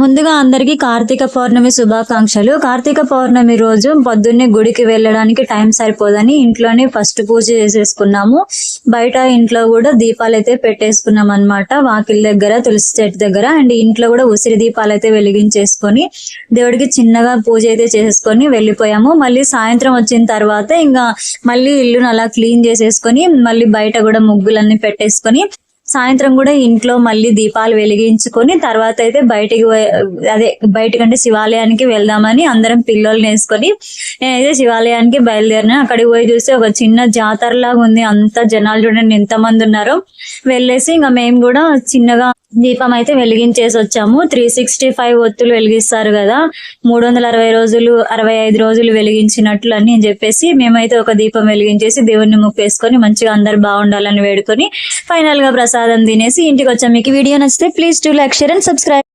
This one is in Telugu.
ముందుగా అందరికీ కార్తీక పౌర్ణమి శుభాకాంక్షలు. కార్తీక పౌర్ణమి రోజు పొద్దున్నే గుడికి వెళ్ళడానికి టైం సరిపోదని ఇంట్లోనే ఫస్ట్ పూజ చేసేసుకున్నాము. బయట ఇంట్లో కూడా దీపాలు అయితే పెట్టేసుకున్నాం అనమాట. వాకిల్ దగ్గర, తులసి చెట్టు దగ్గర అండ్ ఇంట్లో కూడా ఉసిరి దీపాలు అయితే వెలిగించేసుకొని దేవుడికి చిన్నగా పూజ అయితే చేసుకొని వెళ్ళిపోయాము. మళ్ళీ సాయంత్రం వచ్చిన తర్వాత ఇంకా మళ్ళీ ఇల్లును అలా క్లీన్ చేసేసుకొని మళ్ళీ బయట కూడా ముగ్గులన్నీ పెట్టేసుకొని సాయంత్రం కూడా ఇంట్లో మళ్ళీ దీపాలు వెలిగించుకొని తర్వాత అయితే బయటకంటే శివాలయానికి వెళ్దామని అందరం పిల్లల్ని వేసుకొని నేనైతే శివాలయానికి బయలుదేరినా. అక్కడికి పోయి చూస్తే ఒక చిన్న జాతరలాగా ఉంది. అంత జనాలు చూడండి ఎంతమంది ఉన్నారో. వెళ్ళేసి ఇంకా మేము కూడా చిన్నగా దీపం అయితే వెలిగించేసి వచ్చాము. 365 ఒత్తులు వెలిగిస్తారు కదా, 360 రోజులు 65 రోజులు వెలిగించినట్లు అని చెప్పేసి మేమైతే ఒక దీపం వెలిగించేసి దేవుణ్ణి ముక్కేసుకొని మంచిగా అందరు బాగుండాలని వేడుకొని ఫైనల్ గా ప్రసాదం తినేసి ఇంటికి వచ్చాం. మీకు వీడియో నచ్చితే please do like, share and subscribe.